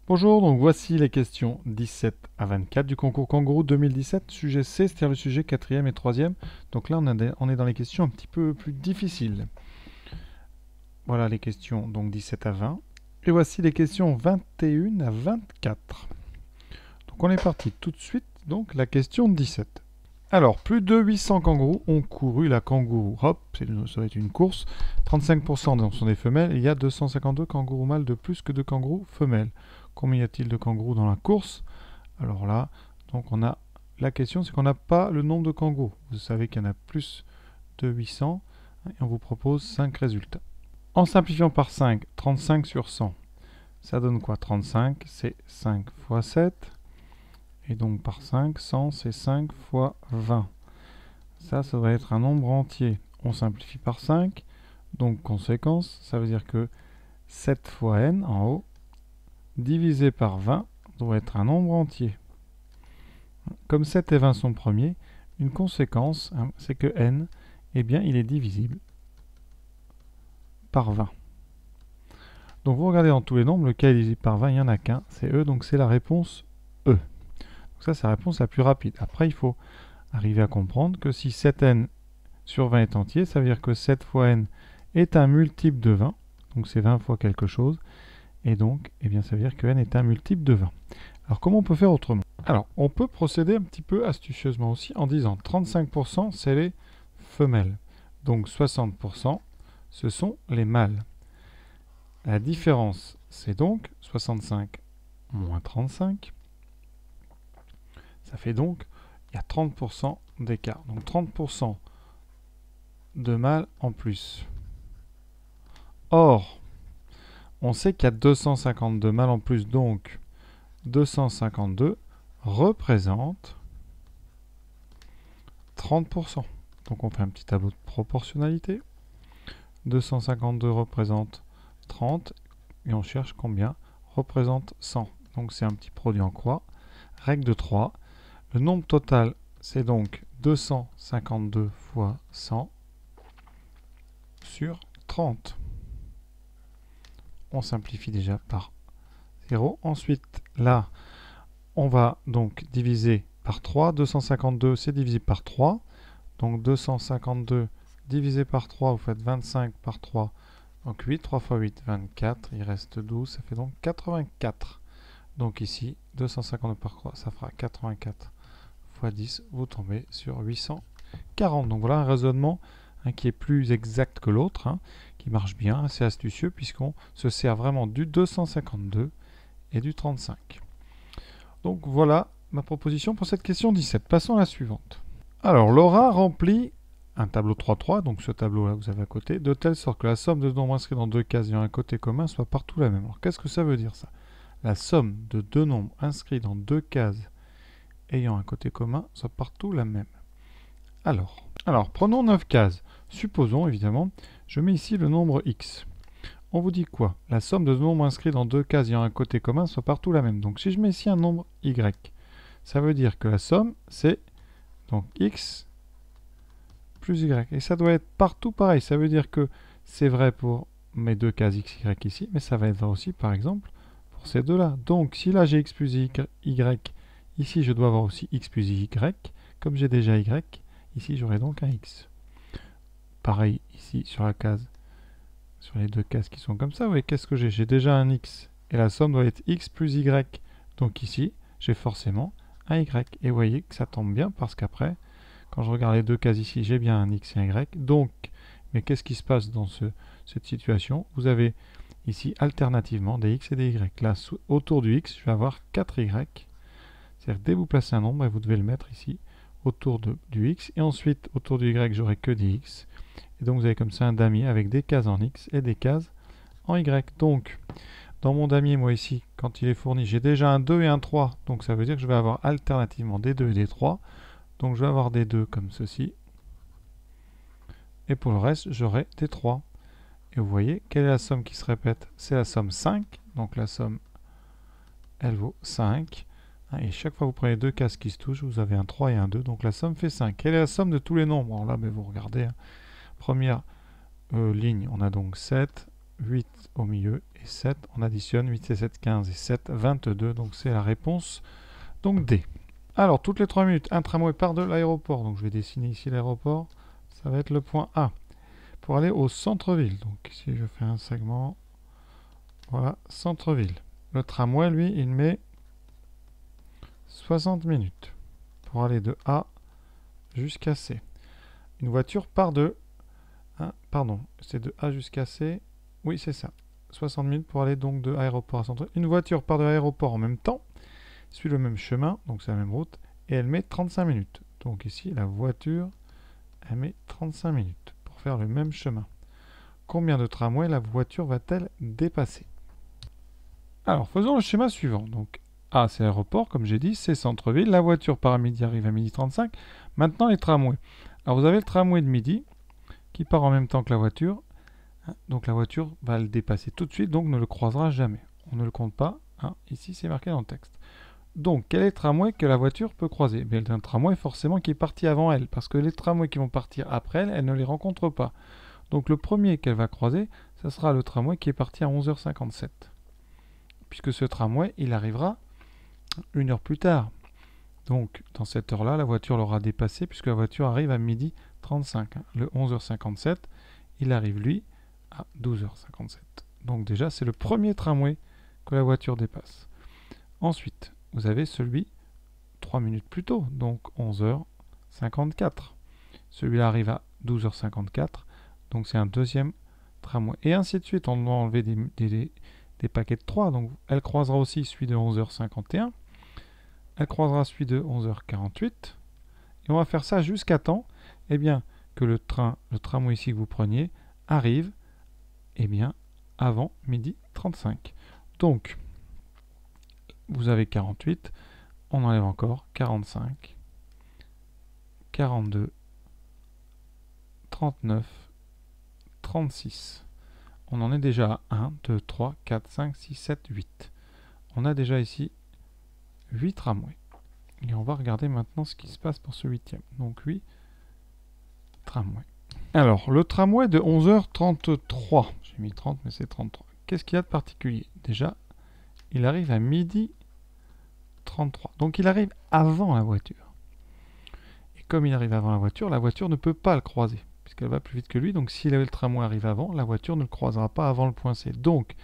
Bonjour, donc voici les questions 17 à 24 du concours Kangourou 2017, sujet C, c'est-à-dire le sujet 4e et 3e. Donc là, on est dans les questions un petit peu plus difficiles. Voilà les questions donc 17 à 20. Et voici les questions 21 à 24. Donc on est parti tout de suite, donc la question 17. Alors, plus de 800 kangourous ont couru la kangourou hop, ça va être une course. 35% sont des femelles, et il y a 252 kangourous mâles de plus que de kangourous femelles. Combien y a-t-il de kangourous dans la course? Alors là, donc on a la question, c'est qu'on n'a pas le nombre de kangourous. Vous savez qu'il y en a plus de 800, et on vous propose 5 résultats. En simplifiant par 5, 35 sur 100, ça donne quoi? 35, c'est 5 fois 7. Et donc par 5, 100, c'est 5 fois 20. Ça devrait être un nombre entier. On simplifie par 5. Donc conséquence, ça veut dire que 7 fois n en haut, divisé par 20, doit être un nombre entier. Comme 7 et 20 sont premiers, une conséquence, c'est que n, eh bien, il est divisible par 20. Donc vous regardez dans tous les nombres, lequel est divisible par 20, il n'y en a qu'un, c'est E, donc c'est la réponse E. Ça, c'est la réponse la plus rapide. Après, il faut arriver à comprendre que si 7n sur 20 est entier, ça veut dire que 7 fois n est un multiple de 20. Donc c'est 20 fois quelque chose. Et donc, eh bien, ça veut dire que n est un multiple de 20. Alors, comment on peut faire autrement? Alors, on peut procéder un petit peu astucieusement aussi en disant 35%, c'est les femelles. Donc 60%, ce sont les mâles. La différence, c'est donc 65 moins 35. Ça fait donc, il y a 30% d'écart. Donc 30% de mâles en plus. Or, on sait qu'il y a 252 mâles en plus, donc 252 représente 30%. Donc on fait un petit tableau de proportionnalité. 252 représente 30, et on cherche combien représente 100. Donc c'est un petit produit en croix. Règle de 3. Le nombre total, c'est donc 252 fois 100 sur 30. On simplifie déjà par 0. Ensuite, là, on va donc diviser par 3. 252, c'est divisible par 3. Donc 252 divisé par 3, vous faites 25 par 3. Donc 8, 3 fois 8, 24. Il reste 12, ça fait donc 84. Donc ici, 252 par 3, ça fera 84 fois 10. Vous tombez sur 840. Donc voilà un raisonnement qui est plus exact que l'autre, qui marche bien, assez astucieux, puisqu'on se sert vraiment du 252 et du 35. Donc voilà ma proposition pour cette question 17. Passons à la suivante. Alors Laura remplit un tableau 3-3, donc ce tableau-là que vous avez à côté, de telle sorte que la somme de nombres inscrits dans deux cases ayant un côté commun soit partout la même. Alors qu'est-ce que ça veut dire ça? La somme de deux nombres inscrits dans deux cases ayant un côté commun soit partout la même. Alors prenons 9 cases. Supposons évidemment, je mets ici le nombre x. On vous dit quoi? La somme de deux nombres inscrits dans deux cases ayant un côté commun soit partout la même. Donc si je mets ici un nombre y, ça veut dire que la somme c'est donc x plus y. Et ça doit être partout pareil. Ça veut dire que c'est vrai pour mes deux cases x, y ici, mais ça va être vrai aussi par exemple pour ces deux-là. Donc si là j'ai x plus y, ici je dois avoir aussi x plus y. Comme j'ai déjà y, ici j'aurai donc un x. Pareil ici sur la case, sur les deux cases qui sont comme ça. Vous voyez, qu'est-ce que j'ai? J'ai déjà un x. Et la somme doit être x plus y. Donc ici, j'ai forcément un y. Et vous voyez que ça tombe bien parce qu'après, quand je regarde les deux cases ici, j'ai bien un x et un y. Donc, mais qu'est-ce qui se passe dans cette situation? Vous avez ici alternativement des x et des y. Là, autour du x, je vais avoir 4y. C'est-à-dire que dès que vous placez un nombre, vous devez le mettre ici autour du x. Et ensuite, autour du y, j'aurai que des x. Et donc, vous avez comme ça un damier avec des cases en x et des cases en y. Donc, dans mon damier, moi ici, quand il est fourni, j'ai déjà un 2 et un 3. Donc, ça veut dire que je vais avoir alternativement des 2 et des 3. Donc, je vais avoir des 2 comme ceci. Et pour le reste, j'aurai des 3. Et vous voyez, quelle est la somme qui se répète? C'est la somme 5. Donc, la somme, elle vaut 5. Et chaque fois que vous prenez deux cases qui se touchent, vous avez un 3 et un 2. Donc, la somme fait 5. Quelle est la somme de tous les nombres? Alors là, vous regardez. Première ligne, on a donc 7, 8 au milieu et 7. On additionne 8 et 7, 15 et 7, 22. Donc c'est la réponse. Donc D. Alors, toutes les 3 minutes, un tramway part de l'aéroport. Donc je vais dessiner ici l'aéroport. Ça va être le point A. Pour aller au centre-ville. Donc ici, je fais un segment. Voilà, centre-ville. Le tramway, lui, il met 60 minutes pour aller de A jusqu'à C. Une voiture part de... pardon, c'est de A jusqu'à C. Oui, c'est ça. 60 minutes pour aller donc de aéroport à centre. Une voiture part de l'aéroport en même temps, suit le même chemin, donc c'est la même route, et elle met 35 minutes. Donc ici, la voiture, elle met 35 minutes pour faire le même chemin. Combien de tramways la voiture va-t-elle dépasser? Alors, faisons le schéma suivant. Donc, A, c'est l'aéroport, comme j'ai dit, c'est centre-ville. La voiture part à midi, arrive à midi 35. Maintenant, les tramways. Alors, vous avez le tramway de midi qui part en même temps que la voiture. Donc, la voiture va le dépasser tout de suite, donc ne le croisera jamais. On ne le compte pas. Ici, c'est marqué dans le texte. Donc, quel est le tramway que la voiture peut croiser? Bien, un tramway, forcément, qui est parti avant elle. Parce que les tramways qui vont partir après elle, elle ne les rencontre pas. Donc, le premier qu'elle va croiser, ce sera le tramway qui est parti à 11h57. Puisque ce tramway, il arrivera 1 heure plus tard. Donc, dans cette heure-là, la voiture l'aura dépassé, puisque la voiture arrive à midi 35. Le 11h57, il arrive, lui, à 12h57. Donc déjà, c'est le premier tramway que la voiture dépasse. Ensuite, vous avez celui 3 minutes plus tôt, donc 11h54. Celui-là arrive à 12h54, donc c'est un deuxième tramway. Et ainsi de suite, on doit enlever des paquets de 3, donc elle croisera aussi celui de 11h51, elle croisera celui de 11h48, et on va faire ça jusqu'à temps, eh bien, que le tramway ici que vous preniez, arrive, eh bien, avant midi 35. Donc, vous avez 48, on enlève encore 45, 42, 39, 36. On en est déjà à 1, 2, 3, 4, 5, 6, 7, 8. On a déjà ici 8 tramways. Et on va regarder maintenant ce qui se passe pour ce 8e. Donc 8 tramways. Alors, le tramway de 11h33. J'ai mis 30, mais c'est 33. Qu'est-ce qu'il y a de particulier? Déjà, il arrive à midi 33. Donc il arrive avant la voiture. Et comme il arrive avant la voiture ne peut pas le croiser, puisqu'elle va plus vite que lui. Donc si le tramway arrive avant, la voiture ne le croisera pas avant le point C. Donc,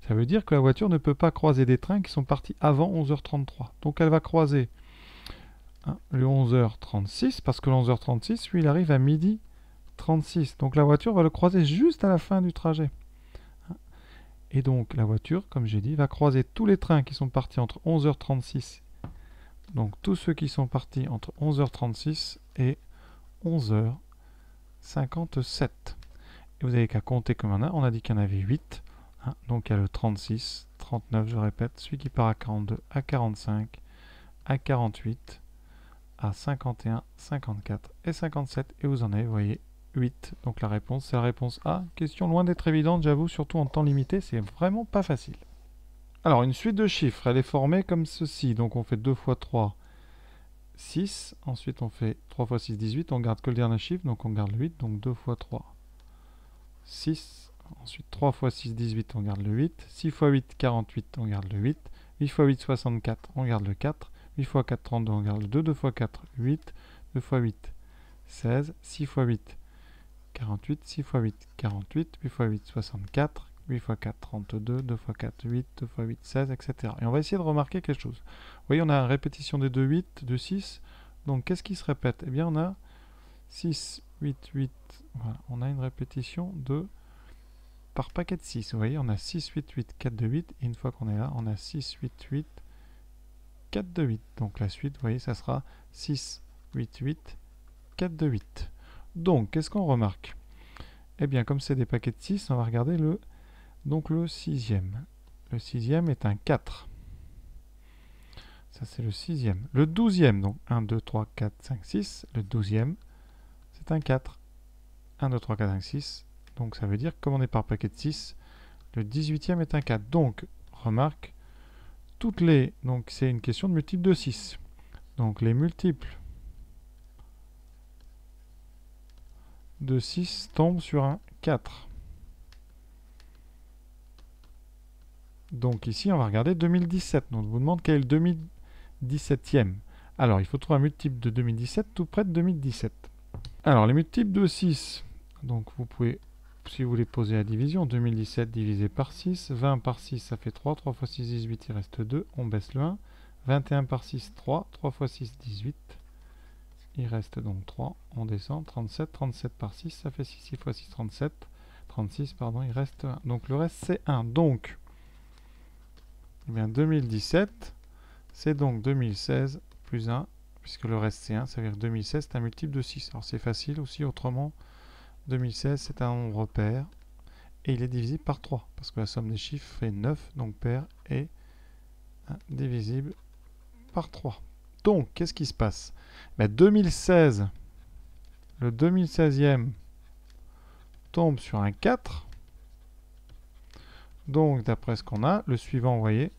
ça veut dire que la voiture ne peut pas croiser des trains qui sont partis avant 11h33. Donc elle va croiser le 11h36, parce que le 11h36, lui, il arrive à midi 36. Donc la voiture va le croiser juste à la fin du trajet. Et donc la voiture, comme j'ai dit, va croiser tous les trains qui sont partis entre 11h36. Donc tous ceux qui sont partis entre 11h36 et 11h57. Et vous n'avez qu'à compter comme on a dit qu'il y en avait 8. Donc il y a le 36, 39, je répète, celui qui part à 42, à 45, à 48, à 51, 54 et 57. Et vous en avez, vous voyez, 8. Donc la réponse, c'est la réponse A. Question loin d'être évidente, j'avoue, surtout en temps limité, c'est vraiment pas facile. Alors, une suite de chiffres, elle est formée comme ceci. Donc on fait 2 fois 3, 6. Ensuite, on fait 3 fois 6, 18. On garde que le dernier chiffre, donc on garde le 8. Donc 2 fois 3, 6. Ensuite, 3 fois 6, 18, on garde le 8. 6 fois 8, 48, on garde le 8. 8 fois 8, 64, on garde le 4. 8 fois 4, 32, on garde le 2. 2 fois 4, 8. 2 fois 8, 16. 6 fois 8, 48. 6 fois 8, 48. 8 fois 8, 64. 8 fois 4, 32. 2 fois 4, 8. 2 fois 8, 16, etc. Et on va essayer de remarquer quelque chose. Vous voyez, on a une répétition des 2, 8, 2, 6. Donc, qu'est-ce qui se répète? Eh bien, on a 6, 8, 8. Voilà, on a une répétition de... par paquet de 6. Vous voyez, on a 6, 8, 8, 4, 2, 8. Et une fois qu'on est là, on a 6, 8, 8, 4, 2, 8. Donc la suite, vous voyez, ça sera 6, 8, 8, 4, 2, 8. Donc, qu'est-ce qu'on remarque? Eh bien, comme c'est des paquets de 6, on va regarder le 6e. Le 6e est un 4. Ça, c'est le 6e. Le 12e, donc 1, 2, 3, 4, 5, 6. Le 12e, c'est un 4. 1, 2, 3, 4, 5, 6. Donc ça veut dire que comme on est par paquet de 6, le 18e est un 4. Donc, remarque, toutes les... donc c'est une question de multiple de 6. Donc les multiples de 6 tombent sur un 4. Donc ici, on va regarder 2017. Donc on vous demande quel est le 2017e. Alors, il faut trouver un multiple de 2017 tout près de 2017. Alors, les multiples de 6. Donc vous pouvez, si vous voulez poser la division, 2017 divisé par 6. 20 par 6, ça fait 3. 3 fois 6, 18, il reste 2. On baisse le 1. 21 par 6, 3. 3 fois 6, 18. Il reste donc 3. On descend. 37. 37 par 6, ça fait 6. 6 fois 6, 37. 36, pardon, il reste 1. Donc le reste, c'est 1. Donc, eh bien, 2017, c'est donc 2016 plus 1, puisque le reste c'est 1, ça veut dire que 2016 c'est un multiple de 6. Alors c'est facile aussi, autrement, 2016 c'est un nombre pair, et il est divisible par 3, parce que la somme des chiffres fait 9, donc pair est divisible par 3. Donc, qu'est-ce qui se passe? 2016, le 2016e tombe sur un 4. Donc, d'après ce qu'on a, le suivant, vous voyez,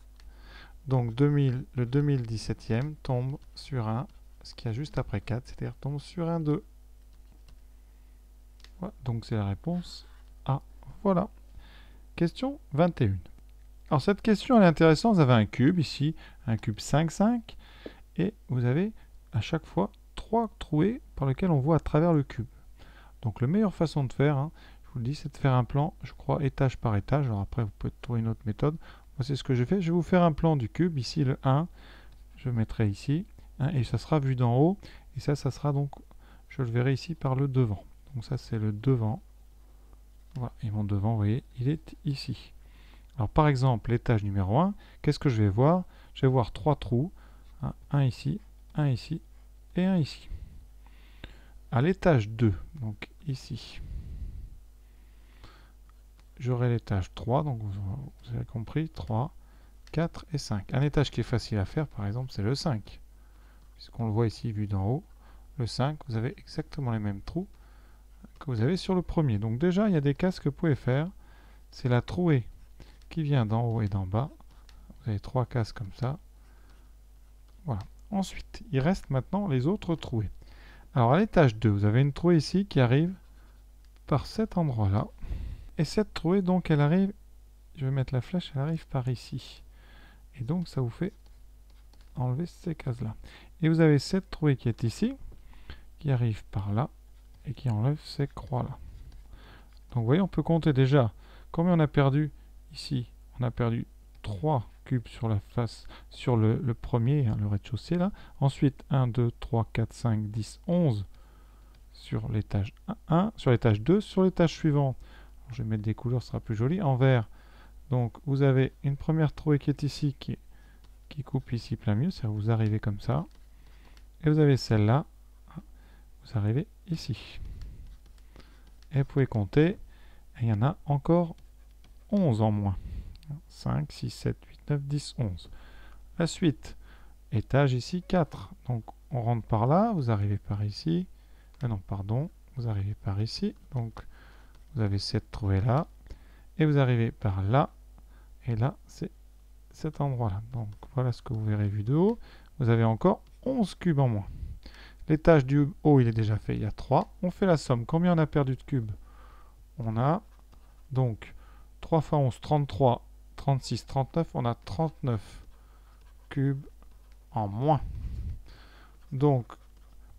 donc le 2017e tombe sur un, ce qu'il y a juste après 4, c'est-à-dire tombe sur un 2. Voilà, donc c'est la réponse A. Voilà. Question 21. Alors cette question elle est intéressante, vous avez un cube ici, un cube 5, 5, et vous avez à chaque fois 3 trous par lesquels on voit à travers le cube. Donc la meilleure façon de faire, je vous le dis, c'est de faire un plan, je crois, étage par étage. Alors après, vous pouvez trouver une autre méthode. Moi, c'est ce que j'ai fait. Je vais vous faire un plan du cube. Ici, le 1, je mettrai ici, et ça sera vu d'en haut. Et ça sera donc, je le verrai ici par le devant. Donc ça, c'est le devant. Voilà, et mon devant, vous voyez, il est ici. Alors par exemple, l'étage numéro 1, qu'est-ce que je vais voir? Je vais voir 3 trous. Un ici et un ici. À l'étage 2, donc ici, j'aurai l'étage 3, donc vous avez compris, 3, 4 et 5. Un étage qui est facile à faire, par exemple, c'est le 5. Puisqu'on le voit ici, vu d'en haut, le 5, vous avez exactement les mêmes trous que vous avez sur le premier. Donc déjà, il y a des cases que vous pouvez faire. C'est la trouée qui vient d'en haut et d'en bas. Vous avez 3 cases comme ça. Voilà. Ensuite, il reste maintenant les autres trouées. Alors à l'étage 2, vous avez une trouée ici qui arrive par cet endroit-là. Et cette trouée, donc, elle arrive, je vais mettre la flèche, elle arrive par ici. Et donc, ça vous fait enlever ces cases-là. Et vous avez cette trouée qui est ici, qui arrive par là, et qui enlève ces croix-là. Donc, vous voyez, on peut compter déjà combien on a perdu ici. On a perdu 3 cubes sur la face, sur le premier, le rez-de-chaussée, là. Ensuite, 1, 2, 3, 4, 5, 10, 11 sur l'étage 1, sur l'étage 2, sur l'étage suivant. Je vais mettre des couleurs, ce sera plus joli. En vert, donc vous avez une première trouée qui est ici, qui coupe ici plein milieu, c'est-à-dire vous arrivez comme ça. Et vous avez celle-là, vous arrivez ici. Et vous pouvez compter, et il y en a encore 11 en moins. 5, 6, 7, 8, 9, 10, 11. La suite, étage ici 4. Donc on rentre par là, vous arrivez par ici. Non, pardon, vous arrivez par ici. Donc vous avez cette trouée là, et vous arrivez par là, et là, c'est cet endroit-là. Donc voilà ce que vous verrez vu de haut. Vous avez encore 11 cubes en moins. L'étage du haut, il est déjà fait, il y a 3. On fait la somme. Combien on a perdu de cubes? On a donc 3 fois 11, 33, 36, 39. On a 39 cubes en moins. Donc,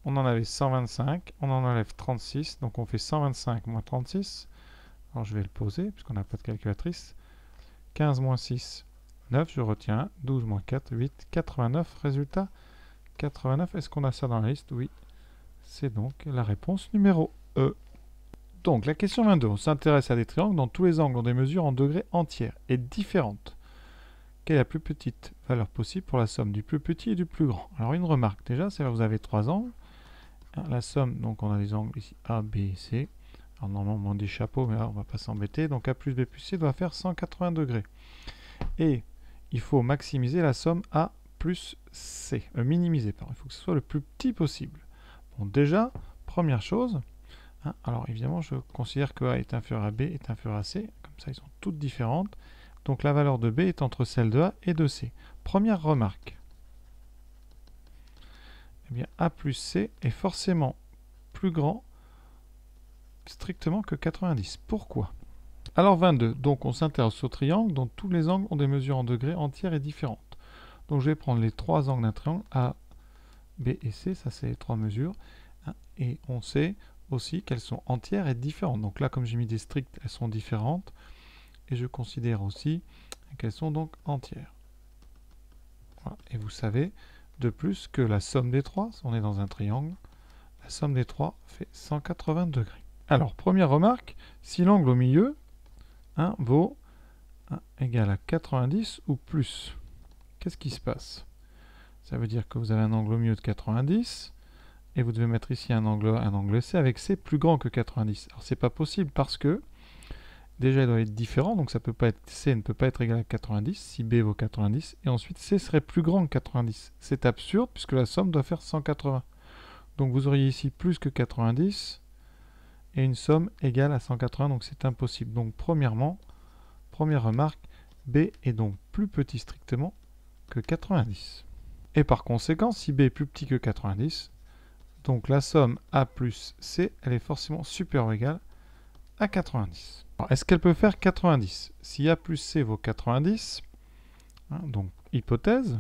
on en avait 125. On en enlève 36. Donc, on fait 125 moins 36. Alors, je vais le poser, puisqu'on n'a pas de calculatrice. 15 moins 6, 9. Je retiens. 12 moins 4, 8. 89. Résultat, 89. Est-ce qu'on a ça dans la liste? Oui. C'est donc la réponse numéro E. Donc, la question 22. On s'intéresse à des triangles dont tous les angles ont des mesures en degrés entières et différentes. Quelle est la plus petite valeur possible pour la somme du plus petit et du plus grand? Alors, une remarque déjà, c'est que vous avez 3 angles. La somme, donc on a des angles ici A, B et C. Alors, normalement, on dit chapeau, mais là, on ne va pas s'embêter. Donc, A plus B plus C doit faire 180 degrés. Et il faut maximiser la somme A plus C. Minimiser, pardon. Il faut que ce soit le plus petit possible. Bon, déjà, première chose, alors évidemment, je considère que A est inférieur à B est inférieur à C. Comme ça, ils sont toutes différentes. Donc la valeur de B est entre celle de A et de C. Première remarque. Eh bien, A plus C est forcément plus grand strictement que 90. Pourquoi? Alors 22, donc on s'intéresse au triangle dont tous les angles ont des mesures en degrés entières et différentes. Donc je vais prendre les trois angles d'un triangle A, B et C, ça c'est les trois mesures. Et on sait aussi qu'elles sont entières et différentes. Donc là, comme j'ai mis des stricts, elles sont différentes. Et je considère aussi qu'elles sont donc entières. Voilà. Et vous savez de plus que la somme des trois, si on est dans un triangle, la somme des trois fait 180 degrés. Alors, première remarque, si l'angle au milieu vaut égal à 90 ou plus, qu'est-ce qui se passe? Ça veut dire que vous avez un angle au milieu de 90 et vous devez mettre ici un angle C avec C plus grand que 90. Alors, c'est pas possible parce que déjà, il doit être différent, donc ça peut pas être, C ne peut pas être égal à 90 si B vaut 90, et ensuite C serait plus grand que 90. C'est absurde puisque la somme doit faire 180. Donc vous auriez ici plus que 90 et une somme égale à 180, donc c'est impossible. Donc premièrement, première remarque, B est donc plus petit strictement que 90. Et par conséquent, si B est plus petit que 90, donc la somme A plus C, elle est forcément supérieure ou égale à 90. Est-ce qu'elle peut faire 90? Si A plus C vaut 90, donc hypothèse,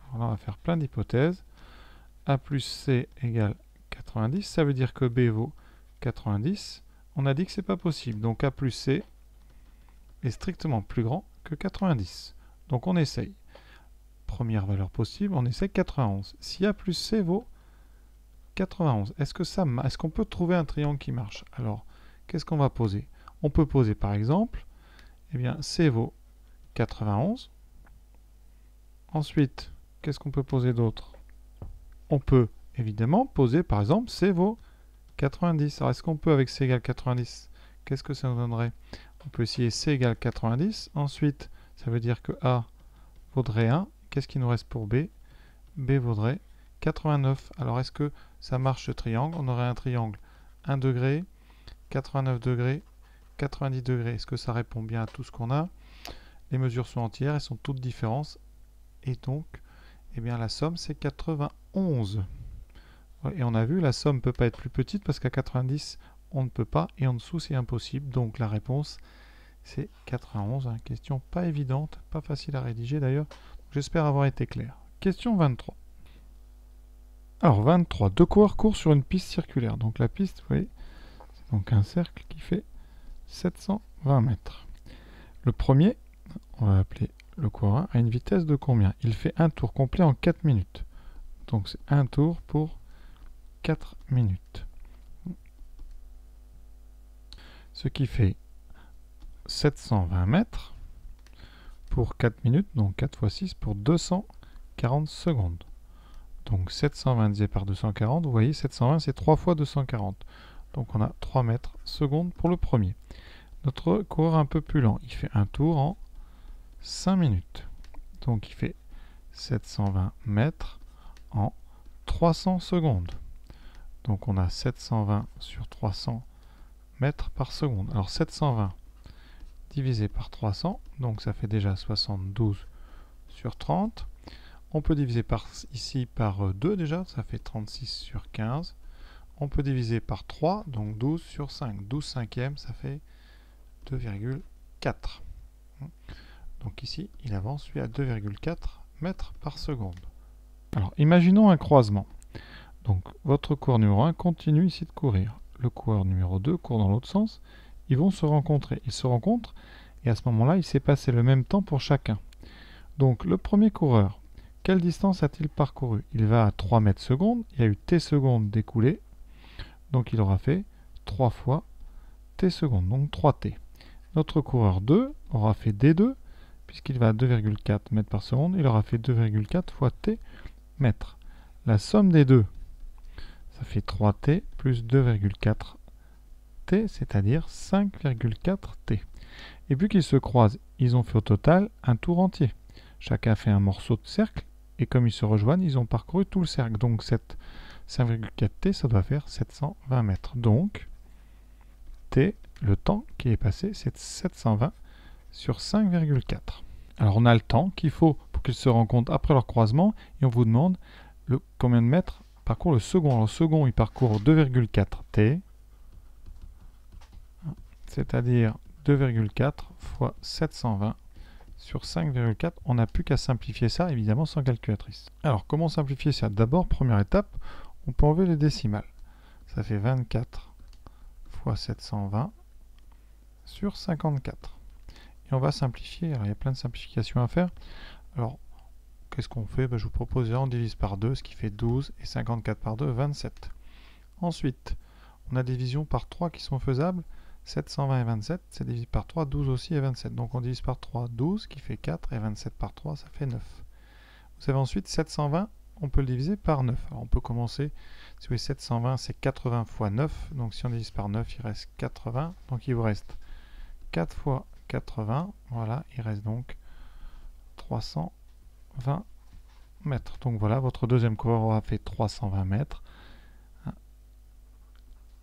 alors là on va faire plein d'hypothèses, A plus C égale 90, ça veut dire que B vaut 90, on a dit que c'est pas possible, donc A plus C est strictement plus grand que 90. Donc on essaye. Première valeur possible, on essaie 91. Si A plus C vaut 91, est-ce qu'on peut trouver un triangle qui marche? Alors, qu'est-ce qu'on va poser? On peut poser par exemple, eh bien, C vaut 91. Ensuite, qu'est-ce qu'on peut poser d'autre? On peut évidemment poser par exemple C vaut 90. Alors, est-ce qu'on peut avec C égale 90? Qu'est-ce que ça nous donnerait? On peut essayer C égale 90. Ensuite, ça veut dire que A vaudrait 1. Qu'est-ce qu'il nous reste pour B? B vaudrait 89. Alors, est-ce que ça marche ce triangle? On aurait un triangle 1 degré, 89 degrés, 90 degrés. Est-ce que ça répond bien à tout ce qu'on a? Les mesures sont entières, elles sont toutes différentes. Et donc, eh bien, la somme, c'est 91. Et on a vu, la somme ne peut pas être plus petite parce qu'à 90, on ne peut pas. Et en dessous, c'est impossible. Donc, la réponse, c'est 91. Question pas évidente, pas facile à rédiger d'ailleurs. J'espère avoir été clair. Question 23. Alors, 23. Deux coureurs courent sur une piste circulaire. Donc, la piste, vous voyez, c'est donc un cercle qui fait 720 mètres. Le premier, on va appeler le coureur 1, à une vitesse de combien? Il fait un tour complet en 4 minutes. Donc c'est un tour pour 4 minutes. Ce qui fait 720 mètres pour 4 minutes, donc 4 fois 6 pour 240 secondes. Donc 720 divisé par 240, vous voyez 720 c'est 3 fois 240. Donc on a 3 mètres secondes pour le premier. Notre coureur un peu plus lent, il fait un tour en 5 minutes. Donc il fait 720 mètres en 300 secondes. Donc on a 720 sur 300 mètres par seconde. Alors 720 divisé par 300, donc ça fait déjà 72 sur 30. On peut diviser ici par 2 déjà, ça fait 36 sur 15. On peut diviser par 3, donc 12 sur 5. 12 cinquièmes, ça fait 2,4. Donc ici, il avance lui à 2,4 mètres par seconde. Alors, imaginons un croisement. Donc, votre coureur numéro 1 continue ici de courir. Le coureur numéro 2 court dans l'autre sens. Ils vont se rencontrer. Ils se rencontrent et à ce moment-là, il s'est passé le même temps pour chacun. Donc, le premier coureur, quelle distance a-t-il parcouru? Il va à 3 mètres secondes. Il y a eu t secondes d'écoulées. Donc, il aura fait 3 fois t secondes, donc 3t. Notre coureur 2 aura fait d2, puisqu'il va à 2,4 mètres par seconde. Il aura fait 2,4 fois t mètres. La somme des deux, ça fait 3t plus 2,4t, c'est-à-dire 5,4t. Et vu qu'ils se croisent, ils ont fait au total un tour entier. Chacun fait un morceau de cercle, et comme ils se rejoignent, ils ont parcouru tout le cercle. Donc cette 5,4t, ça doit faire 720 mètres. Donc, t, le temps qui est passé, c'est 720 sur 5,4. Alors on a le temps qu'il faut pour qu'ils se rencontrent après leur croisement, et on vous demande combien de mètres parcourt le second. Alors, le second, il parcourt 2,4t, c'est-à-dire 2,4 fois 720 sur 5,4. On n'a plus qu'à simplifier ça, évidemment, sans calculatrice. Alors, comment simplifier ça? D'abord, première étape, on peut enlever les décimales. Ça fait 24 fois 720 sur 54. Et on va simplifier. Alors, il y a plein de simplifications à faire. Alors, qu'est-ce qu'on fait? Je vous propose, on divise par 2, ce qui fait 12, et 54 par 2, 27. Ensuite, on a des divisions par 3 qui sont faisables. 720 et 27, c'est divisé par 3, 12 aussi et 27. Donc on divise par 3, 12, qui fait 4, et 27 par 3, ça fait 9. Vous avez ensuite 720, on peut le diviser par 9. Alors on peut commencer, si vous voulez, 720, c'est 80 fois 9. Donc si on divise par 9, il reste 80. Donc il vous reste 4 fois 80. Voilà, il reste donc 320 mètres. Donc voilà, votre deuxième coureur aura fait 320 mètres.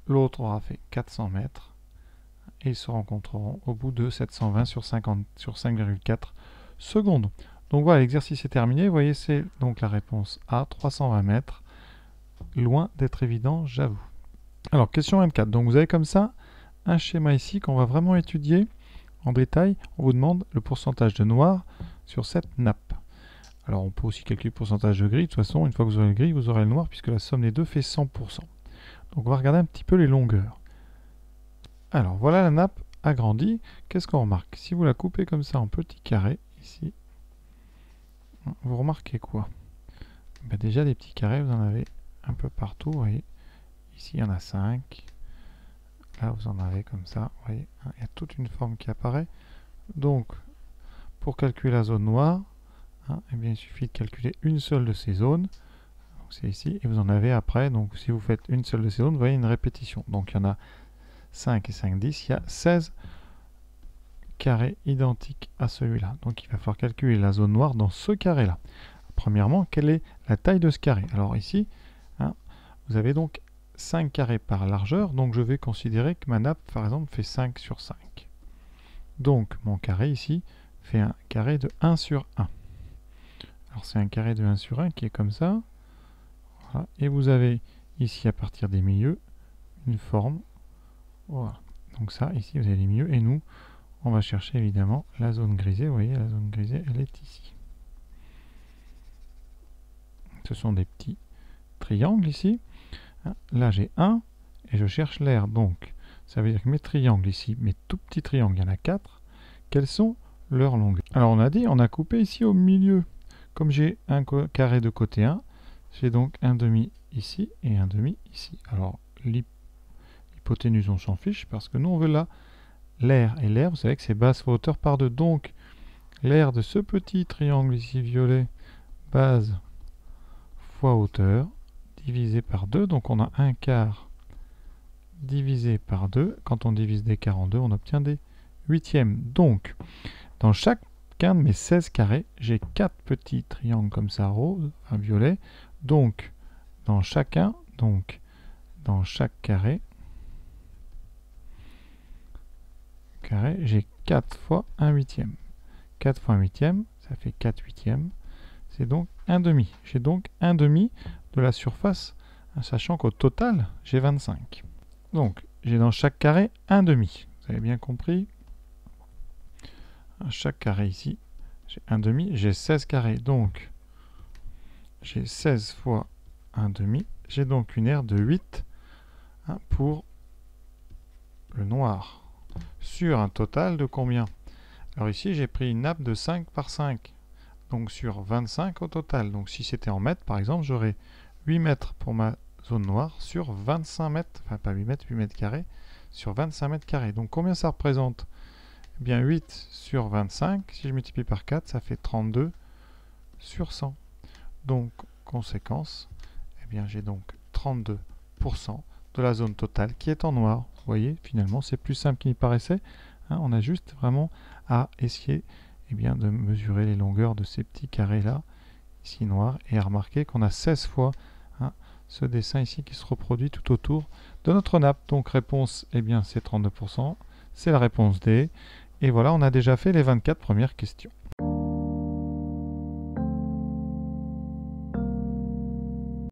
L'autre aura fait 400 mètres. Et ils se rencontreront au bout de 720 sur 5,4 secondes. Donc voilà, l'exercice est terminé. Vous voyez, c'est donc la réponse A, 320 mètres. Loin d'être évident, j'avoue. Alors, question 24. Donc vous avez comme ça un schéma ici qu'on va vraiment étudier en détail. On vous demande le pourcentage de noir sur cette nappe. Alors on peut aussi calculer le pourcentage de gris. De toute façon, une fois que vous aurez le gris, vous aurez le noir puisque la somme des deux fait 100%. Donc on va regarder un petit peu les longueurs. Alors voilà, la nappe agrandie. Qu'est-ce qu'on remarque? Si vous la coupez comme ça en petits carrés, ici, vous remarquez quoi? Déjà des petits carrés, vous en avez un peu partout. Vous voyez, ici il y en a 5. Là vous en avez comme ça. Vous voyez, il y a toute une forme qui apparaît. Donc pour calculer la zone noire, eh bien, il suffit de calculer une seule de ces zones. C'est ici, et vous en avez après. Donc si vous faites une seule de ces zones, vous voyez une répétition. Donc il y en a 5 et 5, 10, il y a 16 carrés identiques à celui-là. Donc il va falloir calculer la zone noire dans ce carré-là. Premièrement, quelle est la taille de ce carré? Alors ici, vous avez donc 5 carrés par largeur, donc je vais considérer que ma nappe, par exemple, fait 5 sur 5. Donc mon carré ici fait un carré de 1 sur 1. Alors c'est un carré de 1 sur 1 qui est comme ça. Voilà. Et vous avez ici, à partir des milieux, une forme. Voilà. Donc ça, ici, vous avez les milieux. Et nous, on va chercher évidemment la zone grisée. Vous voyez, la zone grisée, elle est ici. Ce sont des petits triangles ici. Là, j'ai 1 et je cherche l'aire. Donc, ça veut dire que mes triangles ici, mes tout petits triangles, il y en a 4. Quelles sont leurs longueurs? Alors, on a dit, on a coupé ici au milieu. Comme j'ai un carré de côté 1, j'ai donc un demi ici et un demi ici. Alors, l'hypoténuse, on s'en fiche parce que nous, on veut là l'aire. Et l'aire, vous savez que c'est base fois hauteur par 2. Donc, l'aire de ce petit triangle ici violet, base fois hauteur, divisé par 2. Donc, on a un quart divisé par 2. Quand on divise des quarts en 2, on obtient des huitièmes. Donc, dans chacun de mes 16 carrés, j'ai 4 petits triangles comme ça, rose, enfin violet. Donc, dans chaque carré, j'ai 4 fois 1 huitième. 4 fois 1 huitième, ça fait 4 huitièmes. C'est donc 1 demi. J'ai donc 1 demi de la surface, sachant qu'au total, j'ai 25. Donc, j'ai dans chaque carré 1 demi. Vous avez bien compris? À chaque carré ici, j'ai 1 demi. J'ai 16 carrés. Donc, j'ai 16 fois 1 demi. J'ai donc une aire de 8 pour le noir. Sur un total de combien? Alors ici, j'ai pris une nappe de 5 par 5. Donc sur 25 au total. Donc si c'était en mètres, par exemple, j'aurais 8 mètres pour ma zone noire sur 25 mètres. Enfin, pas 8 mètres, 8 mètres carrés sur 25 mètres carrés. Donc combien ça représente? Eh bien 8 sur 25, si je multiplie par 4, ça fait 32 sur 100. Donc, conséquence, eh bien j'ai donc 32% de la zone totale qui est en noir. Vous voyez, finalement, c'est plus simple qu'il n'y paraissait. On a juste vraiment à essayer de mesurer les longueurs de ces petits carrés-là, ici noirs, et à remarquer qu'on a 16 fois ce dessin ici qui se reproduit tout autour de notre nappe. Donc, réponse, c'est 32%. C'est la réponse D. Et voilà, on a déjà fait les 24 premières questions.